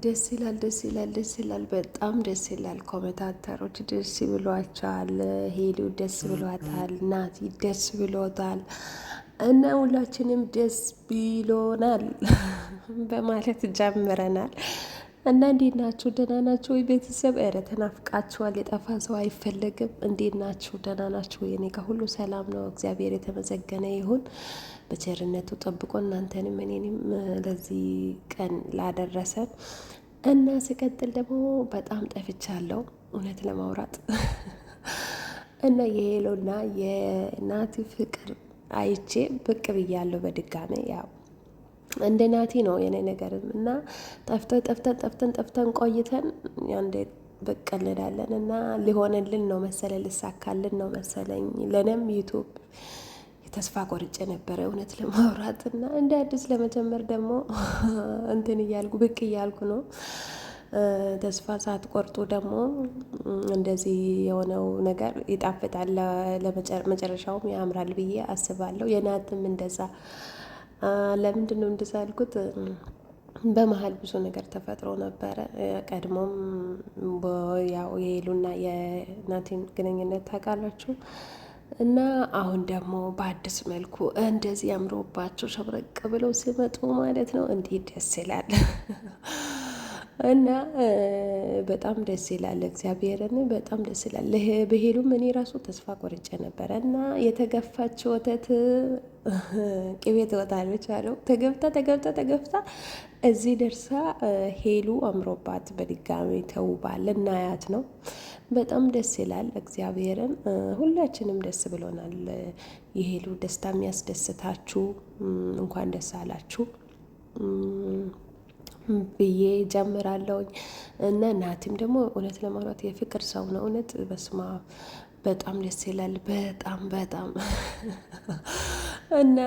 ደስ ይላል፣ ደስ ይላል፣ ደስ ይላል። በጣም ደስ ይላል። ኮሜንታተሮች ደስ ብሏቸዋል። ሄሉ ደስ ብሏታል። ናቲ ደስ ብሎታል። እና ሁላችንም ደስ ብሎናል በማለት ጀምረናል። እና እንዴት ናችሁ? ደህና ናችሁ ወይ ቤተሰብ? ኧረ ተናፍቃችኋል። የጠፋ ሰው አይፈለግም። እንዴት ናችሁ? ደህና ናችሁ? የኔ ጋር ሁሉ ሰላም ነው። እግዚአብሔር የተመሰገነ ይሁን። በቸርነቱ ጠብቆ እናንተንም እኔንም ለዚህ ቀን ላደረሰን እና ስቀጥል ደግሞ በጣም ጠፍቻለሁ እውነት ለማውራት እና የሄሎና የናቲ ፍቅር አይቼ ብቅ ብያለሁ በድጋሜ ያው እንደ ናቲ ነው የኔ ነገርም እና ጠፍተን ቆይተን አንዴ ብቅ እንላለን እና ሊሆንልን ነው መሰለ ልሳካልን ነው መሰለኝ። ለኔም ዩቱብ ተስፋ ቆርጬ ነበረ እውነት ለማውራት እና እንደ አዲስ ለመጀመር ደግሞ እንትን እያልኩ ብቅ እያልኩ ነው። ተስፋ ሳትቆርጡ ደግሞ እንደዚህ የሆነው ነገር ይጣፍጣል፣ ለመጨረሻውም ያምራል ብዬ አስባለሁ። የናትም እንደዛ ለምንድን ነው እንደዛ ያልኩት? በመሀል ብዙ ነገር ተፈጥሮ ነበረ። ቀድሞም ያው የሄሉና የናቲን ግንኙነት ታውቃላችሁ። እና አሁን ደግሞ በአዲስ መልኩ እንደዚህ አምሮባቸው ሸብረቅ ብለው ሲመጡ ማለት ነው እንዴት ደስ ይላል! እና በጣም ደስ ይላል። እግዚአብሔርን በጣም ደስ ይላል። በሄሉም እኔ ራሱ ተስፋ ቆርጬ ነበረ እና የተገፋች ወተት ቅቤ ትወጣለች አለው። ተገብታ እዚህ ደርሳ ሄሉ አምሮባት በድጋሚ ተውባል እናያት ነው። በጣም ደስ ይላል። እግዚአብሔርን ሁላችንም ደስ ብሎናል። የሄሉ ደስታ የሚያስደስታችሁ እንኳን ደስ አላችሁ ብዬ ጀምራለሁኝ። እና ናቲም ደግሞ እውነት ለማውራት የፍቅር ሰው ነው። እውነት በስማ በጣም ደስ ይላል። በጣም እና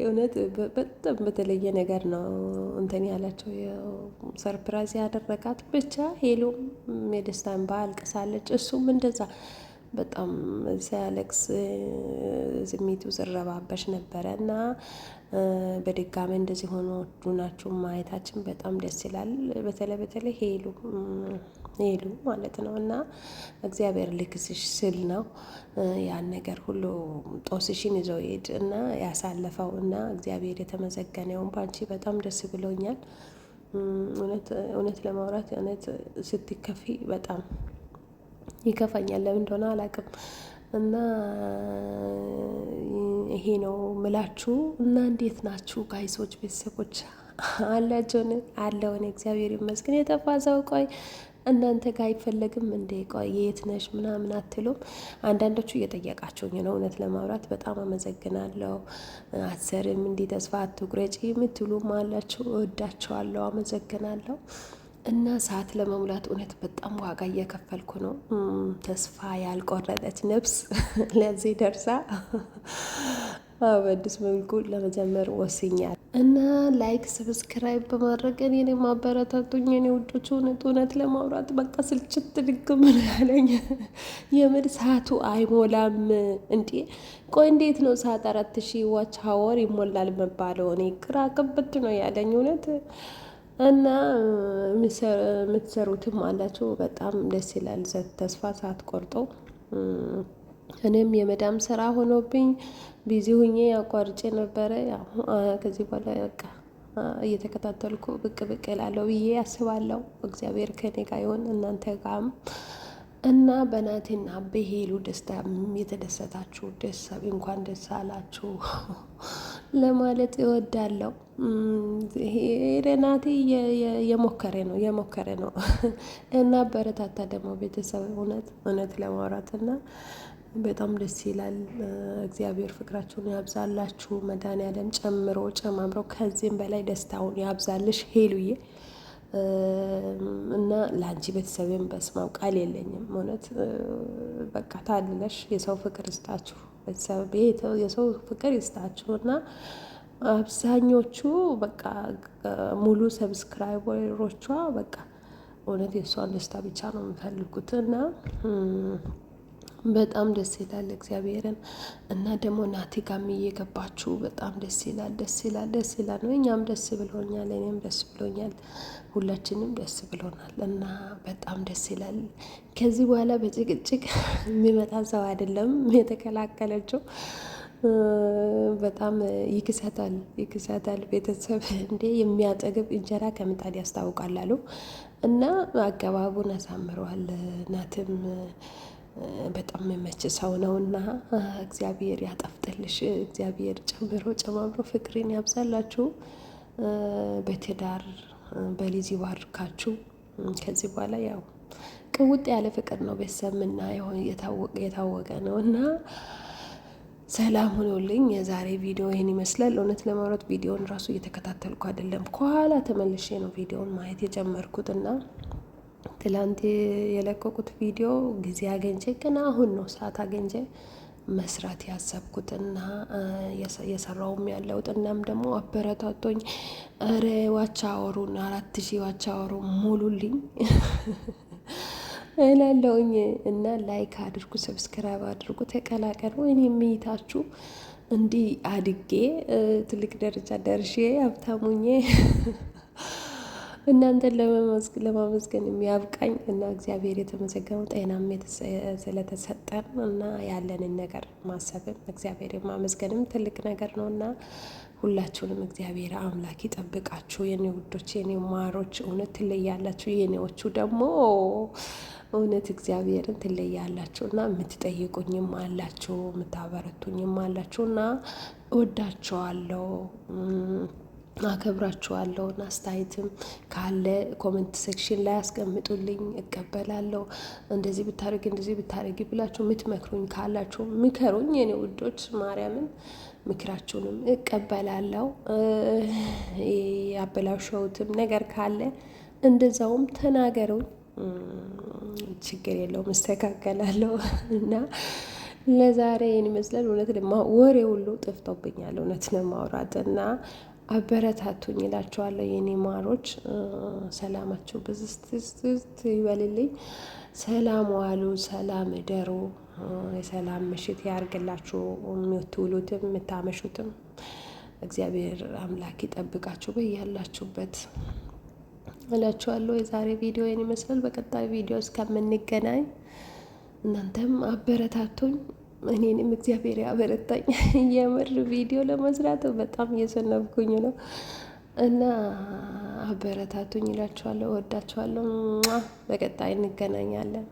እውነት በጣም በተለየ ነገር ነው እንትን ያላቸው ሰርፕራይዝ ያደረጋት። ብቻ ሄሎም የደስታን በዓል አልቅሳለች፣ እሱም እንደዛ በጣም ሲያለቅስ ስሜቱ ዝረባበሽ ነበረ እና በድጋሚ እንደዚህ ሆናችሁ ማየታችን በጣም ደስ ይላል። በተለይ ሄሉ ማለት ነው እና እግዚአብሔር ልክስሽ ስል ነው ያን ነገር ሁሉ ጦስሽን ይዞ ሄድ እና ያሳለፈው እና እግዚአብሔር የተመሰገነውን ባንቺ በጣም ደስ ብሎኛል። እውነት ለማውራት እውነት ስትከፊ በጣም ይከፋኛል። ለምን እንደሆነ አላውቅም። እና ይሄ ነው ምላችሁ። እና እንዴት ናችሁ ጋይሶች? ቤተሰቦች አላችሁን? አለውን? እግዚአብሔር ይመስገን። የጠፋ ሰው ቆይ እናንተ ጋር አይፈለግም እንዴ? ቆይ የት ነሽ ምናምን አትሉም? አንዳንዶቹ እየጠየቃችሁኝ ነው። እውነት ለማውራት በጣም አመሰግናለሁ። አሰርም እንዲህ ተስፋ አትቁረጪ የምትሉም አላችሁ። እወዳችኋለሁ። አመሰግናለሁ። እና ሰዓት ለመሙላት እውነት በጣም ዋጋ እየከፈልኩ ነው። ተስፋ ያልቆረጠች ነፍስ ለዚህ ደርሳ በአዲስ መልኩ ለመጀመር ወስኛል። እና ላይክ ሰብስክራይብ በማድረግ እኔን ማበረታቱኝ የኔ ውዶች። እውነት ለማውራት በቃ ስልችት ድግም ነው ያለኝ። የምር ሰዓቱ አይሞላም እንዴ? ቆይ እንዴት ነው ሰዓት 4000 ዋች ሀወር ይሞላል መባለው? እኔ ግራ ቅብት ነው ያለኝ እውነት። እና የምትሰሩትም አላችሁ በጣም ደስ ይላል። ተስፋ ሳትቆርጦ እኔም የመዳም ስራ ሆኖብኝ ቢዚ ሁኜ አቋርጬ ነበረ። ያው ከዚህ በኋላ በቃ እየተከታተልኩ ብቅ እላለሁ ብዬ አስባለሁ። እግዚአብሔር ከኔ ጋር ይሁን እናንተ ጋርም። እና በናቲና በሄሉ ደስታ የተደሰታችሁ እንኳን ደስ አላችሁ ለማለት እወዳለሁ። ናቲ የሞከረ ነው እና በረታታ ደግሞ ቤተሰብ እውነት ለማውራት እና በጣም ደስ ይላል። እግዚአብሔር ፍቅራችሁን ያብዛላችሁ። መድኃኒዓለም ጨማምሮ ከዚህም በላይ ደስታውን ያብዛልሽ ሄሉዬ። እና ለአንቺ ቤተሰብም በስማው ቃል የለኝም እውነት። በቃ ታልለሽ የሰው ፍቅር ይስጣችሁ ቤተሰብ፣ የሰው ፍቅር ይስጣችሁ። እና አብዛኞቹ በቃ ሙሉ ሰብስክራይበሮቿ በቃ እውነት የእሷን ደስታ ብቻ ነው የሚፈልጉት። እና በጣም ደስ ይላል እግዚአብሔርን እና ደግሞ ናቲ ጋም እየገባችሁ በጣም ደስ ይላል፣ ደስ ይላል፣ ደስ ይላል ነው። እኛም ደስ ብሎኛል፣ እኔም ደስ ብሎኛል፣ ሁላችንም ደስ ብሎናል እና በጣም ደስ ይላል። ከዚህ በኋላ በጭቅጭቅ የሚመጣ ሰው አይደለም የተከላከለችው። በጣም ይክሳታል ቤተሰብ እንዴ የሚያጠግብ እንጀራ ከምጣድ ያስታውቃል አሉ እና አገባቡን አሳምረዋል። ናትም በጣም የሚመች ሰው ነውና እግዚአብሔር ያጠፍጥልሽ፣ እግዚአብሔር ጨማምሮ ፍቅርን ያብዛላችሁ፣ በትዳር በልጅ ይባርካችሁ። ከዚህ በኋላ ያው ቅውጥ ያለ ፍቅር ነው ቤተሰብ ምናየው የታወቀ ነው እና ሰላም ሆኖልኝ የዛሬ ቪዲዮ ይህን ይመስላል። እውነት ለማውራት ቪዲዮን ራሱ እየተከታተልኩ አይደለም፣ ከኋላ ተመልሼ ነው ቪዲዮን ማየት የጀመርኩትና ትላንት የለቀቁት ቪዲዮ ጊዜ አገኘ ግን አሁን ነው ሰዓት አገኘ መስራት ያሰብኩትና የሰራውም ያለውት እናም ደግሞ አበረታቶኝ ኧረ ዋቻ አወሩን 4000 ዋቻ አወሩ ሙሉልኝ እላለሁኝ እና ላይክ አድርጉ፣ ሰብስክራይብ አድርጉ፣ ተቀላቀሉ። እኔ የሚይታችሁ እንዲህ አድጌ ትልቅ ደረጃ ደርሼ ሀብታሙኜ እናንተን ለማመስገን የሚያብቃኝ እና እግዚአብሔር የተመሰገነው ጤናም ስለተሰጠን እና ያለንን ነገር ማሰብም እግዚአብሔር ማመስገንም ትልቅ ነገር ነው እና ሁላችሁንም እግዚአብሔር አምላክ ይጠብቃችሁ የኔ ውዶች፣ የኔ ማሮች። እውነት ትለያላችሁ። የኔዎቹ ደግሞ እውነት እግዚአብሔርን ትለያላችሁ እና የምትጠይቁኝም አላችሁ፣ የምታበረቱኝም አላችሁ እና እወዳችኋለሁ፣ አከብራችኋለሁ። አስተያየትም ካለ ኮሜንት ሴክሽን ላይ አስቀምጡልኝ፣ እቀበላለሁ። እንደዚህ ብታደርግ እንደዚህ ብታደርጊ ብላችሁ የምትመክሩኝ ካላችሁ ምከሩኝ የኔ ውዶች፣ ማርያምን ምክራችሁንም እቀበላለሁ። ያበላሸሁትም ነገር ካለ እንደዛውም ተናገሩኝ፣ ችግር የለውም እስተካከላለሁ እና ለዛሬ ይህን ይመስላል። እውነት ወሬ ሁሉ ጠፍቶብኛል እውነት ለማውራት እና አበረታቱኝ እላችኋለሁ የኔ ማሮች። ሰላማችሁ ብዝት ይበልልኝ። ሰላም ዋሉ፣ ሰላም እደሩ፣ የሰላም ምሽት ያርግላችሁ። የምትውሉትም የምታመሹትም እግዚአብሔር አምላክ ይጠብቃችሁ በያላችሁበት እላችኋለሁ። የዛሬ ቪዲዮ ይህን ይመስላል። በቀጣይ ቪዲዮ እስከምንገናኝ እናንተም አበረታቱኝ፣ እኔንም እግዚአብሔር ያበረታኝ። የምር ቪዲዮ ለመስራት በጣም እየሰነብኩኝ ነው እና አበረታቱኝ እላችኋለሁ። እወዳችኋለሁ። በቀጣይ እንገናኛለን።